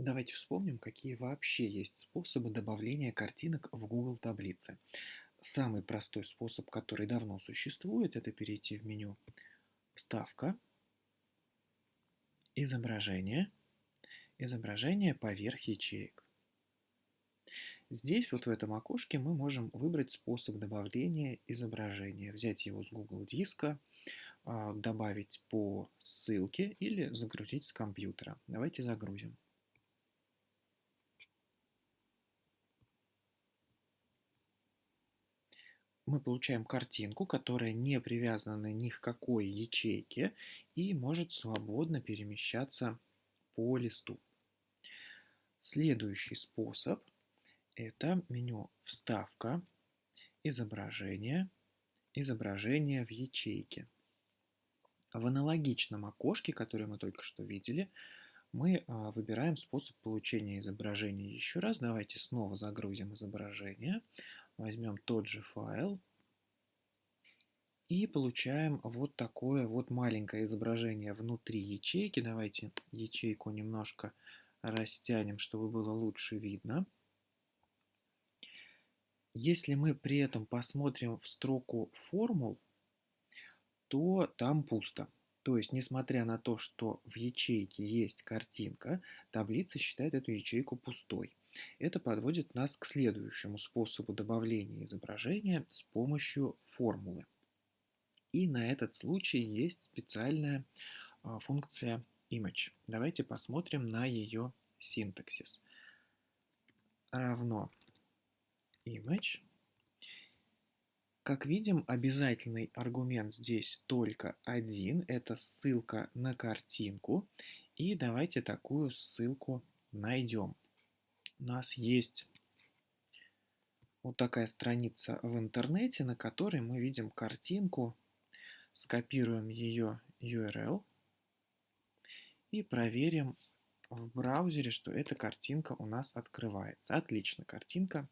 Давайте вспомним, какие вообще есть способы добавления картинок в Google таблицы. Самый простой способ, который давно существует, это перейти в меню «Вставка», «Изображение», «Изображение поверх ячеек». Здесь, вот в этом окошке, мы можем выбрать способ добавления изображения. Взять его с Google диска, добавить по ссылке или загрузить с компьютера. Давайте загрузим. Мы получаем картинку, которая не привязана ни к какой ячейке и может свободно перемещаться по листу. Следующий способ – это меню «Вставка», «Изображение», «Изображение в ячейке». В аналогичном окошке, которое мы только что видели, мы выбираем способ получения изображения еще раз. Давайте снова загрузим изображение, возьмем тот же файл. И получаем вот такое вот маленькое изображение внутри ячейки. Давайте ячейку немножко растянем, чтобы было лучше видно. Если мы при этом посмотрим в строку формул, то там пусто. То есть, несмотря на то, что в ячейке есть картинка, таблица считает эту ячейку пустой. Это подводит нас к следующему способу добавления изображения с помощью формулы. И на этот случай есть специальная функция image. Давайте посмотрим на ее синтаксис. Равно image. Как видим, обязательный аргумент здесь только один. Это ссылка на картинку. И давайте такую ссылку найдем. У нас есть вот такая страница в интернете, на которой мы видим картинку. Скопируем ее URL и проверим в браузере, что эта картинка у нас открывается. Отлично, картинка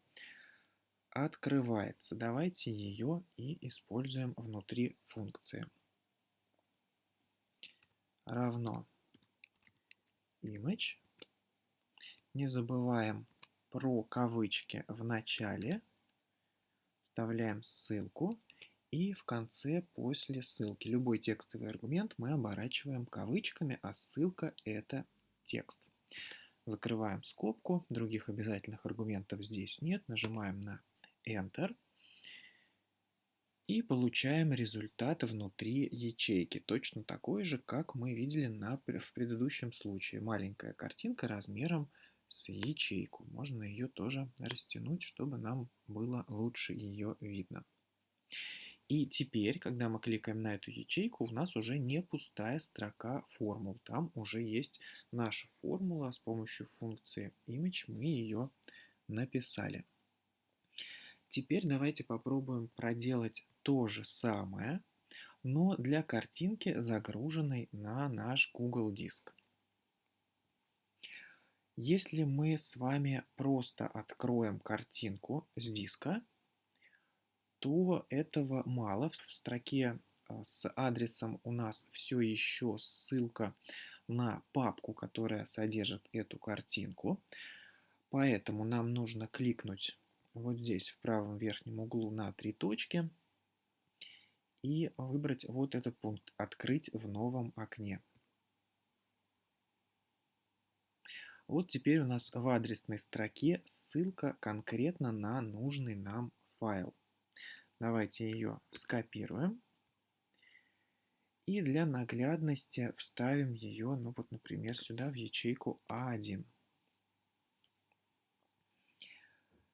открывается. Давайте ее и используем внутри функции. Равно image. Не забываем про кавычки в начале. Вставляем ссылку. И в конце после ссылки. Любой текстовый аргумент мы оборачиваем кавычками, а ссылка – это текст. Закрываем скобку. Других обязательных аргументов здесь нет. Нажимаем на Enter. И получаем результат внутри ячейки. Точно такой же, как мы видели в предыдущем случае. Маленькая картинка размером с ячейку. Можно ее тоже растянуть, чтобы нам было лучше ее видно. И теперь, когда мы кликаем на эту ячейку, у нас уже не пустая строка формул. Там уже есть наша формула. С помощью функции image мы ее написали. Теперь давайте попробуем проделать то же самое, но для картинки, загруженной на наш Google диск. Если мы с вами просто откроем картинку с диска, то этого мало. В строке с адресом у нас все еще ссылка на папку, которая содержит эту картинку. Поэтому нам нужно кликнуть вот здесь в правом верхнем углу на 3 точки и выбрать вот этот пункт «Открыть в новом окне». Вот теперь у нас в адресной строке ссылка конкретно на нужный нам файл. Давайте ее скопируем. И для наглядности вставим ее, ну вот, например, сюда в ячейку А1.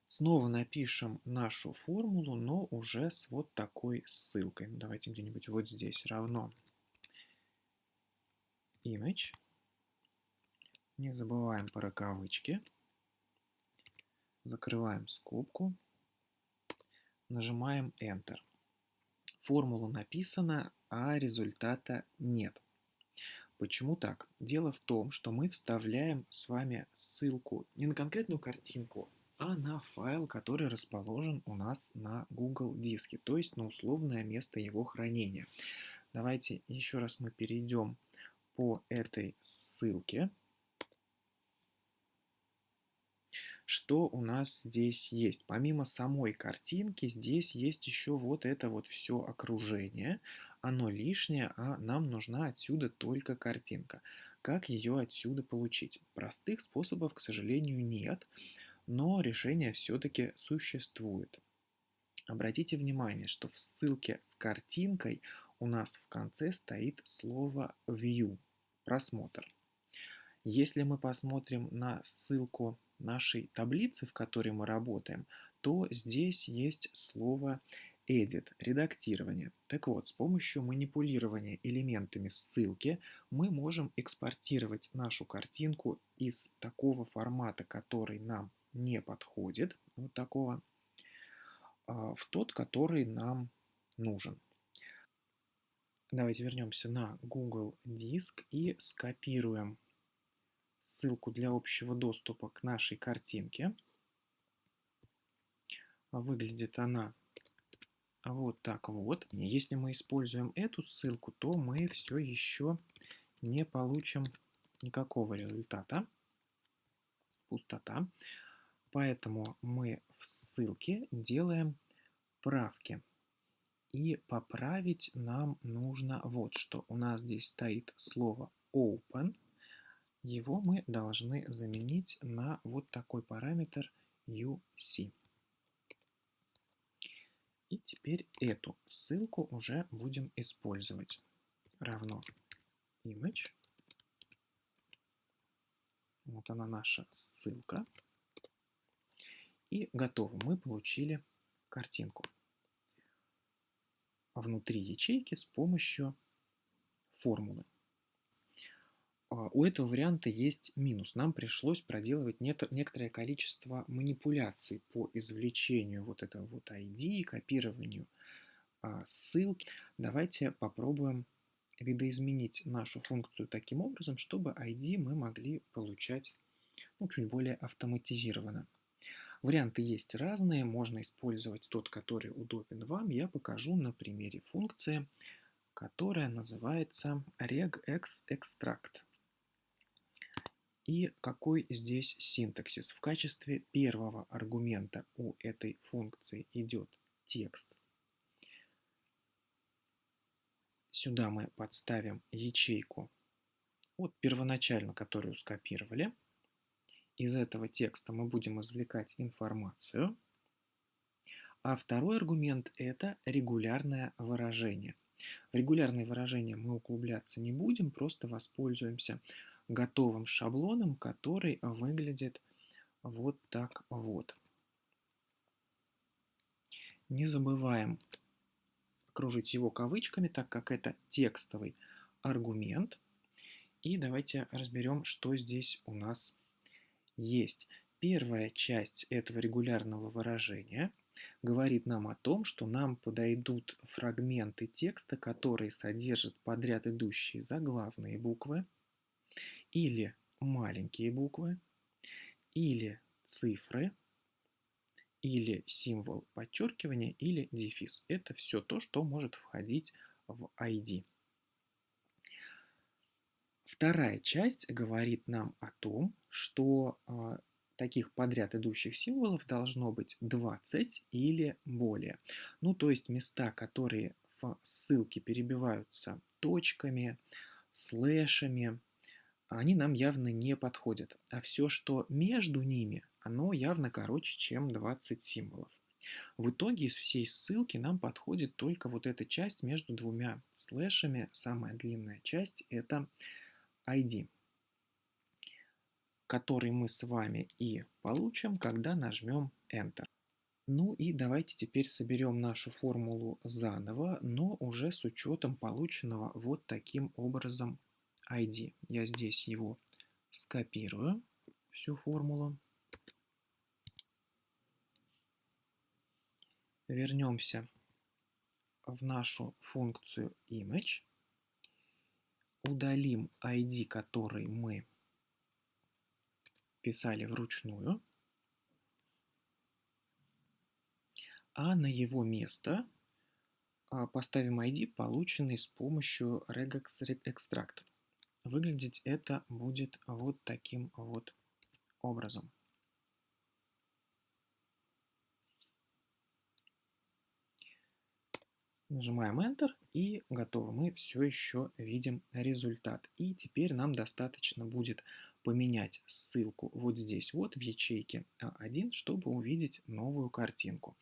Снова напишем нашу формулу, но уже с вот такой ссылкой. Давайте где-нибудь вот здесь. Равно image. Не забываем про кавычки. Закрываем скобку. Нажимаем Enter. Формула написана, а результата нет. Почему так? Дело в том, что мы вставляем с вами ссылку не на конкретную картинку, а на файл, который расположен у нас на Google диске, то есть на условное место его хранения. Давайте еще раз мы перейдем по этой ссылке. Что у нас здесь есть? Помимо самой картинки, здесь есть еще вот это вот все окружение. Оно лишнее, а нам нужна отсюда только картинка. Как ее отсюда получить? Простых способов, к сожалению, нет, но решение все-таки существует. Обратите внимание, что в ссылке с картинкой у нас в конце стоит слово view, просмотр. Если мы посмотрим на ссылку нашей таблицы, в которой мы работаем, то здесь есть слово edit, редактирование. Так вот, с помощью манипулирования элементами ссылки мы можем экспортировать нашу картинку из такого формата, который нам не подходит, вот такого, в тот, который нам нужен. Давайте вернемся на Google Диск и скопируем ссылку для общего доступа к нашей картинке. Выглядит она вот так вот. Если мы используем эту ссылку, то мы все еще не получим никакого результата. Пустота. Поэтому мы в ссылке делаем правки. И поправить нам нужно вот что. У нас здесь стоит слово open. Его мы должны заменить на вот такой параметр UC. И теперь эту ссылку уже будем использовать. Равно image. Вот она наша ссылка. И готово. Мы получили картинку внутри ячейки с помощью формулы. У этого варианта есть минус. Нам пришлось проделывать некоторое количество манипуляций по извлечению вот этого вот ID, копированию ссылки. Давайте попробуем видоизменить нашу функцию таким образом, чтобы ID мы могли получать чуть более автоматизированно. Варианты есть разные, можно использовать тот, который удобен вам. Я покажу на примере функции, которая называется regexextract. И какой здесь синтаксис? В качестве первого аргумента у этой функции идет текст. Сюда мы подставим ячейку, вот первоначально, которую скопировали. Из этого текста мы будем извлекать информацию. А второй аргумент – это регулярное выражение. В регулярные выражения мы углубляться не будем, просто воспользуемся готовым шаблоном, который выглядит вот так вот. Не забываем окружить его кавычками, так как это текстовый аргумент. И давайте разберем, что здесь у нас есть. Первая часть этого регулярного выражения говорит нам о том, что нам подойдут фрагменты текста, которые содержат подряд идущие заглавные буквы, или маленькие буквы, или цифры, или символ подчеркивания, или дефис. Это все то, что может входить в ID. Вторая часть говорит нам о том, что таких подряд идущих символов должно быть 20 или более. То есть места, которые в ссылке перебиваются точками, слэшами, они нам явно не подходят. А все, что между ними, оно явно короче, чем 20 символов. В итоге из всей ссылки нам подходит только вот эта часть между двумя слэшами. Самая длинная часть – это ID, который мы с вами и получим, когда нажмем Enter. И давайте теперь соберем нашу формулу заново, но уже с учетом полученного вот таким образом ID. Я здесь его скопирую, всю формулу. Вернемся в нашу функцию image. Удалим ID, который мы писали вручную. А на его место поставим ID, полученный с помощью regexextract. Выглядеть это будет вот таким вот образом. Нажимаем Enter и готово. Мы все еще видим результат. И теперь нам достаточно будет поменять ссылку вот здесь вот в ячейке А1, чтобы увидеть новую картинку.